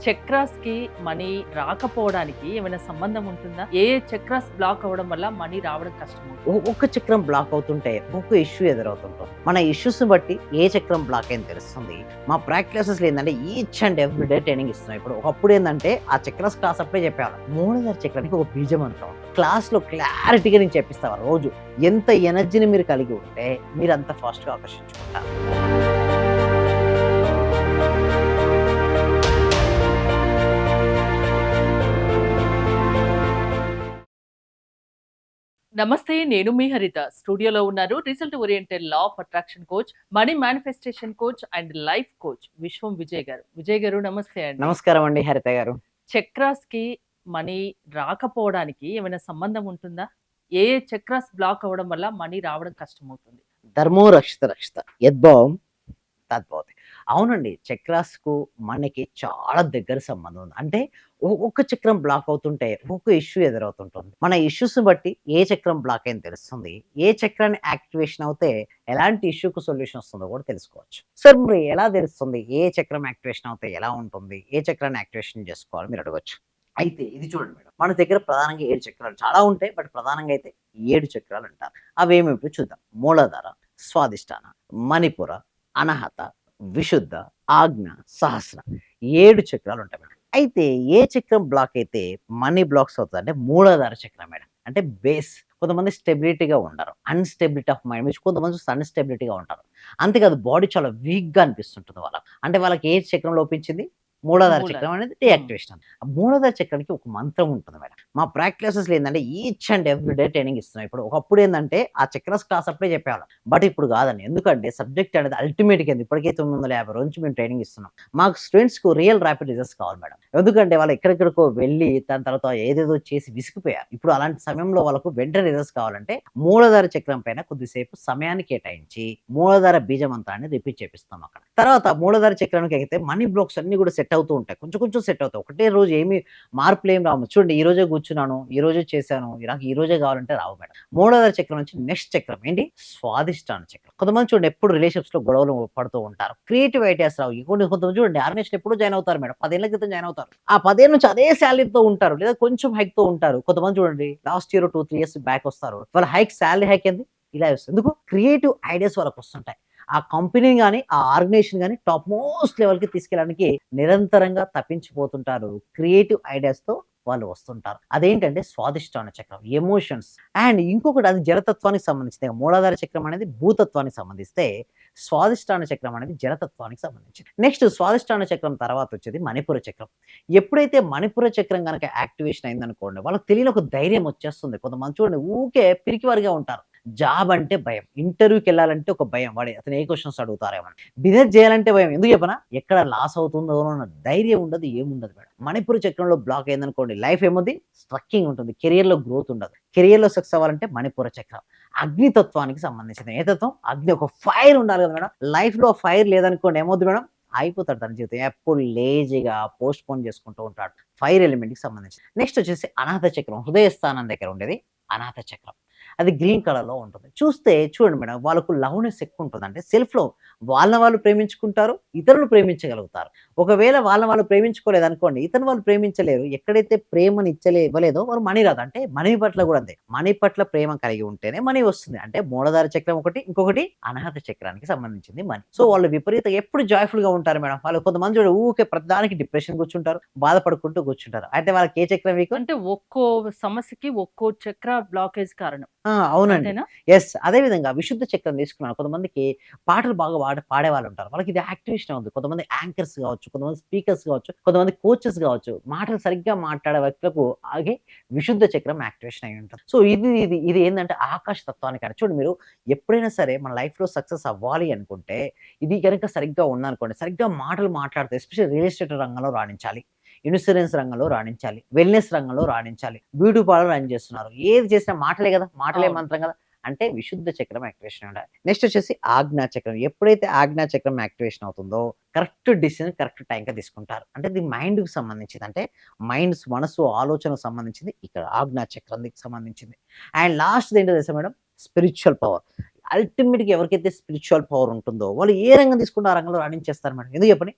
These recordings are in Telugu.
చక్రాస్‌కి మనీ రాకపోవడానికి ఏమైనా సంబంధం ఉంటుందా? ఏ చక్రాస్ బ్లాక్ అవ్వడం వల్ల మనీ రావడం కష్టమవుతుంది? ఒక్క చక్రం బ్లాక్ అవుతుంటే ఒక్క ఇష్యూ ఎదురవుతుంటుంది. మన ఇష్యూస్‌ని బట్టి ఏ చక్రం బ్లాక్ అయింది తెలుస్తుంది. మా ప్రాక్టీసెస్‌లో ఏందంటే each and every day training ఇస్తున్నాం. ఇప్పుడు ఒకప్పుడు ఏందంటే ఆ చక్రాస్ క్లాస్ అప్పుడే చెప్పేవాళ్ళం. మూలాధార చక్రానికి ఒక బీజం మంత్రం ఉంటుంది. క్లాస్‌లో క్లారిటీగా నేను చెప్పిస్తా రోజు. ఎంత ఎనర్జీని మీరు కలిగి ఉంటే మీరు అంత ఫాస్ట్‌గా ఆకర్షించుకుంటారు. నమస్తే. నేను మీ హరిత. స్టూడియోలో ఉన్నారు result oriented law of attraction coach, money manifestation coach and life coach విశ్వం విజయ్ గారు. విజయ్ గారు నమస్తే అండి. నమస్కారం అండి హరిత గారు. చక్రాస్‌కి మనీ రాకపోవడానికి ఏమైనా సంబంధం ఉంటుందా? ఏ చక్రాస్ బ్లాక్ అవ్వడం వల్ల మనీ రావడం కష్టమవుతుంది? ధర్మో రక్షిత రక్షిత యద్భావం తద్భవతి. అవునండి. చక్రాస్‌కు మనకి చాలా దగ్గర సంబంధం ఉంది. అంటే ఒక్క చక్రం బ్లాక్ అవుతుంటే ఒక్క ఇష్యూ ఎదురవుతుంటుంది. మన ఇష్యూస్‌ని బట్టి ఏ చక్రం బ్లాక్ అయింది తెలుస్తుంది. ఏ చక్రాన్ని యాక్టివేషన్ అవుతే ఎలాంటి ఇష్యూకి సొల్యూషన్ వస్తుందో కూడా తెలుసుకోవచ్చు. సార్ మరి ఎలా తెలుస్తుంది? ఏ చక్రం యాక్టివేషన్ అవుతే ఎలా ఉంటుంది? ఏ చక్రాన్ని యాక్టివేషన్ చేసుకోవాలి మీరు అడగొచ్చు. అయితే ఇది చూడండి మేడం. మన దగ్గర ప్రధానంగా 7 చక్రాలు చాలా ఉంటాయి. బట్ ప్రధానంగా అయితే 7 చక్రాలు అంటారు. అవేమిటో చూద్దాం. మూలాధార, స్వాదిష్టాన, మణిపుర, అనహత, విశుద్ధ, ఆజ్ఞ, సహస్ర 7 చక్రాలు ఉంటాయి మేడం. అయితే ఏ చక్రం బ్లాక్ అయితే మనీ బ్లాక్స్ అవుతదంటే మూలాధార చక్రం మేడం. అంటే బేస్. కొంతమంది స్టెబిలిటీగా ఉండరు. అన్‌స్టెబిలిటీ ఆఫ్ మైండ్ మీన్స్ కొంతమంది చూస్తే అన్‌స్టెబిలిటీగా ఉంటారు. అంతేకాదు బాడీ చాలా వీక్‌గా అనిపిస్తుంటుంది వాళ్ళకి. అంటే వాళ్ళకి ఏ చక్రం లోపించింది? మూలాధార చక్రం అనేది హ్మ్. డీయాక్టివేషన్. ఆ మూలాధార చక్రానికి ఒక మంత్రం ఉంటుంది మేడం. మా ప్రాక్టీసెస్‌లో ఏందంటే each and every day training ఇస్తున్నాం. ఇప్పుడు ఒకప్పుడు ఏందంటే ఆ చక్రాస్ క్లాస్ అప్పుడే చెప్పేవాళ్ళం. బట్ ఇప్పుడు కాదండి. ఎందుకంటే సబ్జెక్ట్ అనేది అల్టిమేట్‌గా ఇప్పటికే 950 రోజు నుంచి మేము ట్రైనింగ్ ఇస్తున్నాం. మాకు స్టూడెంట్స్‌కు రియల్ ర్యాపిడ్ రిజల్ట్స్ కావాలి మేడం. ఎందుకంటే వాళ్ళు ఎక్కడెక్కడికో వెళ్లి దాని తర్వాత ఏదేదో చేసి విసిగిపోయారు. ఇప్పుడు అలాంటి సమయంలో వాళ్ళకు వెంటనే రిజల్ట్స్ కావాలంటే మూలాధార చక్రం పైన కొద్దిసేపు సమయాన్ని కేటాయించి మూలాధార బీజ మంత్రాన్ని రిపీట్ చేపిస్తాం అక్కడ. తర్వాత మూలాధార చక్రానికి అయితే మనీ బ్లాక్స్ అన్నీ కూడా సెట్ అవుతూ ఉంటాయి. కొంచెం కొంచెం సెట్ అవుతాయి. ఒకటే రోజు ఏమి మార్పులేమి రావు. చూడండి ఈ రోజే కూర్చున్నాను, ఈ రోజే చేశాను, నాకు ఈ రోజే కావాలంటే రావు మేడం. మూలాధార చక్రం నుంచి నెక్స్ట్ చక్రం ఏంటి? స్వాదిష్టాన చక్రం. కొంతమంది చూడండి ఎప్పుడు రిలేషన్‌షిప్స్‌లో గొడవలు పడుతూ ఉంటారు. క్రియేటివ్ ఐడియాస్ రావు. కొంతమంది చూడండి ఆర్గనైజేషన్ ఎప్పుడో జాయిన్ అవుతారు మేడం. 10 ఏళ్ల క్రితం జాయిన్ అవుతారు. ఆ 10 ఏళ్ల నుంచి అదే సాలరీతో ఉంటారు. లేదా కొంచెం హైక్‌తో ఉంటారు. కొంతమంది చూడండి లాస్ట్ ఇయర్ 2, 3 ఇయర్స్ బ్యాక్ వస్తారు. వాళ్ళ సాలరీ హైక్ ఏంది? ఇలా వస్తుంది. ఎందుకు? క్రియేటివ్ ఐడియాస్ వాళ్ళకొస్తుంటాయి. ఆ కంపెనీని గాని, ఆ ఆర్గనైజేషన్ గాని టాప్ మోస్ట్ లెవెల్‌కి తీసుకెళ్ళడానికి నిరంతరంగా తప్పించిపోతుంటారు. క్రియేటివ్ ఐడియాస్‌తో వాళ్ళు వస్తుంటారు. అదేంటంటే స్వాదిష్టాన చక్రం. ఎమోషన్స్ అండ్ ఇంకొకటి అది జలతత్వానికి సంబంధించింది. మూలాధార చక్రం అనేది భూతత్వానికి సంబంధిస్తే, స్వాదిష్టాన చక్రం అనేది జలతత్వానికి సంబంధించింది. నెక్స్ట్ స్వాదిష్టాన చక్రం తర్వాత వచ్చేది మణిపుర చక్రం. ఎప్పుడైతే మణిపుర చక్రం గనక యాక్టివేషన్ అయిందనుకోండి, వాళ్ళకి తెలియని ఒక ధైర్యం వచ్చేస్తుంది. కొంతమంది చూడండి ఊకే పిరికివారిగా ఉంటారు. జాబ్ అంటే భయం. ఇంటర్వ్యూకెళ్ళాలంటే ఒక భయం. అతను ఏ క్వెషన్స్ అడుగుతారేమో అని. బిజినెస్ చేయాలంటే భయం. ఎందుకు చెప్పనా? ఎక్కడ లాస్ అవుతుందో అన్న ధైర్యం ఉండదు. ఏముండదు మేడం. మణిపుర చక్రంలో బ్లాక్ అయిందనుకోండి లైఫ్ ఏముంది? స్ట్రక్కింగ్ ఉంటుంది. కెరియర్‌లో గ్రోత్ ఉండదు. కెరియర్‌లో సక్సెస్ అవ్వాలంటే మణిపుర చక్రం. అగ్నితత్వానికి సంబంధించింది. ఏ తత్వం? అగ్ని ఒక ఫైర్ ఉండాలి కదా మేడం. లైఫ్‌లో ఫైర్ లేదనుకోండి ఏమవుద్ది మేడం? అయిపోతాడు తన జీవితం. ఎప్పుడు లేజీగా పోస్ట్‌పోన్ చేసుకుంటూ ఉంటాడు. ఫైర్ ఎలిమెంట్‌కి సంబంధించింది. నెక్స్ట్ వచ్చేసి అనాహత చక్రం. హృదయ స్థానం దగ్గర ఉండేది అనాహత చక్రం. అది గ్రీన్ కలర్‌లో ఉంటుంది. చూస్తే చూడండి మేడం వాళ్ళకు లవ్‌నెస్ ఎక్కువుంటది. అంటే సెల్ఫ్‌లో వాళ్ళని వాళ్ళు ప్రేమించుకుంటారు. ఇతరులను ప్రేమించగలుగుతారు. ఒకవేళ వాళ్ళని వాళ్ళు ప్రేమించుకోలేదనుకోండి, ఇతరులను వాళ్ళు ప్రేమించలేరు. ఎక్కడైతే ప్రేమని ఇవ్వలేదో వారు మనీ రాదు. అంటే మనీ పట్ల కూడా అంతే. మనీ పట్ల ప్రేమ కలిగి ఉంటేనే మనీ వస్తుంది. అంటే మూలాధార చక్రం ఒకటి, ఇంకొకటి అనాహత చక్రానికి సంబంధించింది మనీ. సో వాళ్ళు విపరీతంగా ఎప్పుడు జాయ్‌ఫుల్‌గా ఉంటారు మేడం. వాళ్ళు కొంతమంది చూడు ఊకే ప్రతిదానికి డిప్రెషన్ కూర్చుంటారు. బాధపడుకుంటూ కూర్చుంటారు. అయితే వాళ్ళకి ఏ చక్రం వీకు? అంటే ఒక్కో సమస్యకి ఒక్కో చక్ర బ్లాకేజ్ కారణం. ఆ! అవునండి. అంతేనా? యెస్. అదే విధంగా విశుద్ధ చక్రం తీసుకున్నాను. కొంతమందికి పాటలు బాగా పాడేవాళ్ళుంటారు. వాళ్ళకి ఇది యాక్టివేషన్ అవుద్ది. కొంతమంది యాంకర్స్ గావచ్చు, కొంతమంది స్పీకర్స్ గావచ్చు, కొంతమంది కోచెస్ గావచ్చు, మాటలు సరిగ్గా మాట్లాడే వ్యక్తులకు ఆగే విశుద్ధ చక్రం యాక్టివేషన్ అయ్యి ఉంటది. సో, ఇది ఏందంటే ఆకాశ తత్వానికి చూడండి మీరు ఎప్పుడైనా సరే మన లైఫ్‌లో సక్సెస్ అవ్వాలి అనుకుంటే, ఇది గనక సరిగ్గా ఉందనుకోండి, సరిగ్గా మాటలు మాట్లాడితే ఎస్పెషల్లీ రియల్ ఎస్టేట్ రంగంలో రాణించాలి. ఇన్సూరెన్స్ రంగంలో రాణించాలి. వెల్‌నెస్ రంగంలో రాణించాలి. బ్యూటీ పార్లర్ రన్ చేస్తున్నారు. ఏది చేసినా మాటలే గదా! మాటలే అవును. మంత్రం గదా! అంటే విశుద్ధ చక్రం యాక్టివేషన్ ఉండాలి. నెక్స్ట్ వచ్చేసి ఆజ్ఞా చక్రం. ఎప్పుడైతే ఆజ్ఞా చక్రం యాక్టివేషన్ అవుతుందో కరెక్ట్ డెసిషన్ కరెక్ట్ టైంకే తీసుకుంటారు. అంటే ఇది మైండ్‌కి సంబంధించింది. అంటే మనసు, ఆలోచనకు సంబంధించింది ఇక్కడ ఆజ్ఞా చక్రానికి సంబంధించింది. అండ్ లాస్ట్‌ది ఏంటో తెలుసా మేడం? Spiritual power. అల్టిమేట్‌గా ఎవరికైతే స్పిరిచ్యువల్ పవర్ ఉంటుందో వాళ్ళు ఏ రంగం తీసుకున్న ఆ రంగంలో రాణించేస్తారు మేడం. ఎందుకు చెప్పండి?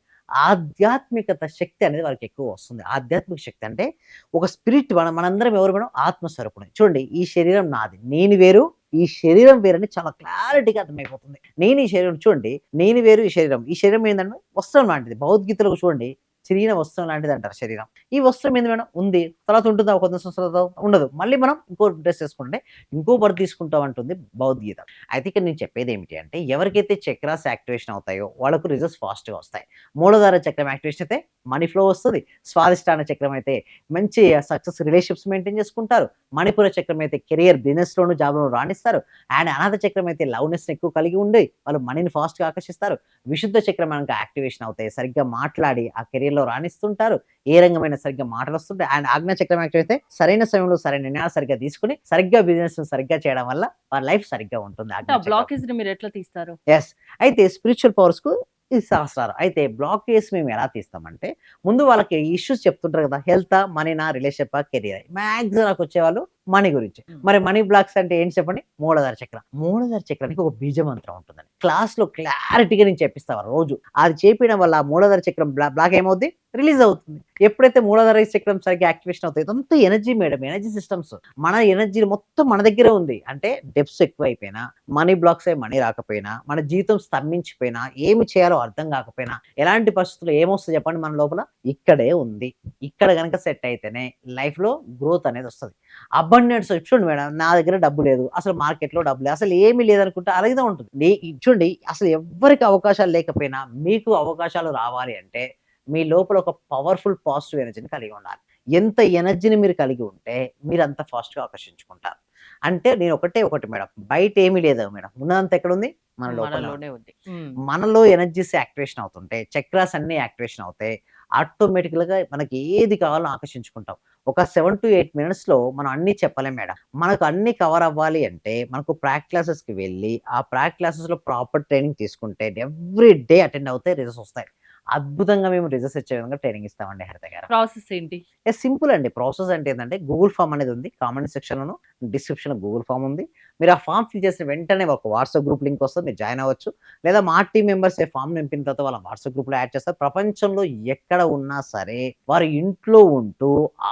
ఆధ్యాత్మికత శక్తి అనేది వాళ్ళకి ఎక్కువ వస్తుంది. ఆధ్యాత్మిక శక్తి అంటే ఒక స్పిరిట్ మనందరం ఎవరు మేడం? ఆత్మస్వరూపుడే. చూడండి ఈ శరీరం నాది. నేను వేరు, ఈ శరీరం వేరని చాలా క్లారిటీగా అర్థమైపోతుంది. నేను ఈ శరీరం చూడండి, నేను వేరు ఈ శరీరం. ఈ శరీరం ఏందంటే వస్త్రం లాంటిది. భగవద్గీతలో చూడండి చిరిగిన వస్త్రం లాంటిది అంటారు శరీరం. ఈ వస్త్రం ఏంది మేడం? ఉంది. తర్వాత ఉంటుందా? ఒక 100 సంవత్సరాల తర్వాత? ఉండదు. మళ్ళీ మనం ఇంకో డ్రెస్ ఏసుకుంటే ఇంకో బర్త్ తీసుకుంటాం అంటుంది భగవద్గీత. అయితే ఇక్కడ నేను చెప్పేది ఏమిటి అంటే ఎవరికైతే చక్రాస్ యాక్టివేషన్ అవుతాయో వాళ్ళకు రిజల్ట్స్ ఫాస్ట్‌గా వస్తాయి. మూలాధార చక్రం యాక్టివేషన్ అయితే మనీ ఫ్లో వస్తది. స్వాదిష్టాన చక్రం అయితే మంచి సక్సెస్ రిలేషన్‌షిప్స్ మెయింటైన్ చేసుకుంటారు. మణిపుర చక్రం అయితే కెరియర్ బిజినెస్‌లోను, జాబ్‌లోను రాణిస్తారు. అండ్ అనాథ చక్రం అయితే లవ్‌నెస్‌ని ఎక్కువ కలిగి ఉండి వాళ్ళు మనీని ఫాస్ట్‌గా ఆకర్షిస్తారు. విశుద్ధ చక్రం మనకు యాక్టివేషన్ అవుతాయి. సరిగ్గా మాట్లాడి ఆ కెరియర్‌లో రాణిస్తుంటారు. ఏ రంగమైన సరిగ్గా మాటలొస్తుంటాయి. అండ్ ఆజ్ఞా చక్రం యాక్టివేట్ అయితే సరైన సమయంలో సరైన నిర్ణయాలు సరిగ్గా తీసుకొని సరిగ్గా బిజినెస్‌ని సరిగ్గా చేయడం వల్ల వారి లైఫ్ సరిగ్గా ఉంటుంది. ఆ ఆజ్ఞా చక్రం. బ్లాకేజ్‌ని మీరెట్లా తీస్తారు? యెస్. అయితే స్పిరిచ్యువల్ పవర్స్‌కు ఇది సహస్రారం. అయితే బ్లాకేజ్ మేము ఎలా తీస్తామంటే, ముందు వాళ్ళకి ఇష్యూస్ చెప్తుంటారు కదా! హెల్తా, మనీనా, రిలేషన్‌షిప్పా, కెరియరా? మాక్సిమం నాకొచ్చేవాళ్ళు మనీ గురించి. మరి మనీ బ్లాక్స్ అంటే ఏంటి చెప్పండి? మూలాధార చక్రం. మూలాధార చక్రానికి ఒక బీజ మంత్రం ఉంటుందండి. క్లాస్‌లో క్లారిటీగా నేను చెప్పిస్తా రోజు. అది చేపియడం వల్ల ఆ మూలాధార చక్రం బ్లాక్ ఏమవుద్ది? రిలీజ్ అవుతుంది. ఎప్పుడైతే మూలాధార చక్రం సరిగ్గా యాక్టివేషన్ అవుతాయో ఇదంతా ఎనర్జీ మేడం. Energy systems. మన ఎనర్జీ మొత్తం మన దగ్గరే ఉంది. అంటే డెప్స్ ఎక్కువైపోయినా, మనీ బ్లాక్స్ అయ్యి మనీ రాకపోయినా, మన జీవితం స్తంభించిపోయినా, ఏమి చేయాలో అర్థం కాకపోయినా, ఎలాంటి పరిస్థితుల్లో ఏమొస్తది చెప్పండి మన లోపల? ఇక్కడే ఉంది. ఇక్కడ గనక సెట్ అయితేనే లైఫ్‌లో గ్రోత్ అనేది వస్తది. అబండెన్స్ చూడండి మేడం నా దగ్గర డబ్బు లేదు. అసలు మార్కెట్‌లో డబ్బు లేదు. అసలు ఏమీ లేదనుకుంటే అలాగే ఉంటుంది. చూడండి అసలు ఎవ్వరికి అవకాశాలు లేకపోయినా మీకు అవకాశాలు రావాలి అంటే మీ లోపల ఒక పవర్‌ఫుల్ పాజిటివ్ ఎనర్జీని కలిగి ఉండాలి. ఎంత ఎనర్జీని మీరు కలిగి ఉంటే మీరంత ఫాస్ట్‌గా ఆకర్షించుకుంటారు. అంటే నేను ఒకటి మేడం. బయట ఏమీ లేదు మేడం. ఉన్నదంతా ఎక్కడుంది? మన లోపలనే ఉంది. మనలోనే ఉంది. హ్మ్. మనలో ఎనర్జీస్ యాక్టివేషన్ అవుతుంటే, చక్రాస్ అన్నీ యాక్టివేషన్ అవుతాయి. ఆటోమేటిక్‌గా మనకి ఏది కావాలో ఆకర్షించుకుంటాం. ఒక 7-8 మినిట్స్‌లో మనం అన్నీ చెప్పలేం మేడం. మనకు అన్నీ కవర్ అవ్వాలి అంటే, మనకు ప్రాక్టీస్ క్లాసెస్‌కి వెళ్ళి, ఆ ప్రాక్టీస్ క్లాసెస్‌లో ప్రాపర్ ట్రైనింగ్ తీసుకుంటే ఎవ్రీ డే అటెండ్ అవుతే రిజల్ట్స్ వస్తాయి. అద్భుతంగా మేము రిజల్ట్స్ ఇచ్చే విధంగా ట్రైనింగ్ ఇస్తామండి హరిత గారు. ప్రాసెస్ ఏంటి? సింపుల్ అండి. ప్రాసెస్ అంటే ఏందంటే గూగుల్ ఫార్మ్ అనేది ఉంది. కామెంట్ సెక్షన్‌లోను, డిస్క్రిప్షన్‌లో గూగుల్ ఫార్మ్ ఉంది. మీరు ఆ ఫార్మ్ ఫిల్ చేసిన వెంటనే ఒక వాట్సాప్ గ్రూప్ లింక్ వస్తది. మీరు జాయిన్ అవ్వచ్చు. లేదా మా టీమ్ మెంబర్సే ఫార్మ్ నింపిన తర్వాత వాళ్ళ వాట్సాప్ గ్రూప్‌లో యాడ్ చేస్తారు. ప్రపంచంలో ఎక్కడ ఉన్నా సరే వారు ఇంట్లో ఉంటూ,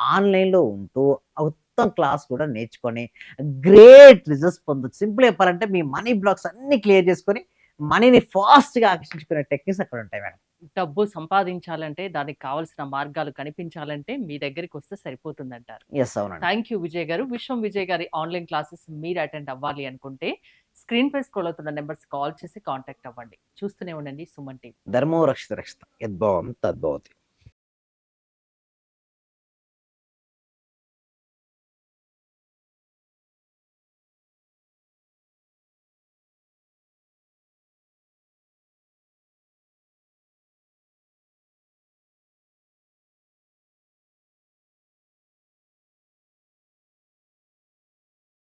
ఆన్‌లైన్‌లో ఉంటూ మొత్తం క్లాస్ కూడా నేర్చుకొని గ్రేట్ రిజల్ట్స్ పొందొచ్చు. సింపుల్‌గా చెప్పాలంటే మీ మనీ బ్లాక్స్ అన్నీ క్లియర్ చేసుకొని మనీని ఫాస్ట్‌గా ఆకర్షించుకునే టెక్నిక్స్ అక్కడ ఉంటాయి మేడం. డబ్బు సంపాదించాలంటే, దానికి కావాల్సిన మార్గాలు కనిపించాలంటే మీ దగ్గరికొస్తే సరిపోతుందంటారు. యెస్. అవునండి. థాంక్ యూ విజయ్ గారు. విశ్వం విజయ్ గారి ఆన్‌లైన్ క్లాసెస్ మీరు అటెండ్ అవ్వాలి అనుకుంటే, స్క్రీన్‌పై స్క్రోల్ అవుతున్న నంబర్స్‌కి కాల్ చేసి కాంటాక్ట్ అవ్వండి. చూస్తూనే ఉండండి సుమన్ టీవీ. ధర్మో రక్షిత రక్షిత. యద్భావం తద్భవతి.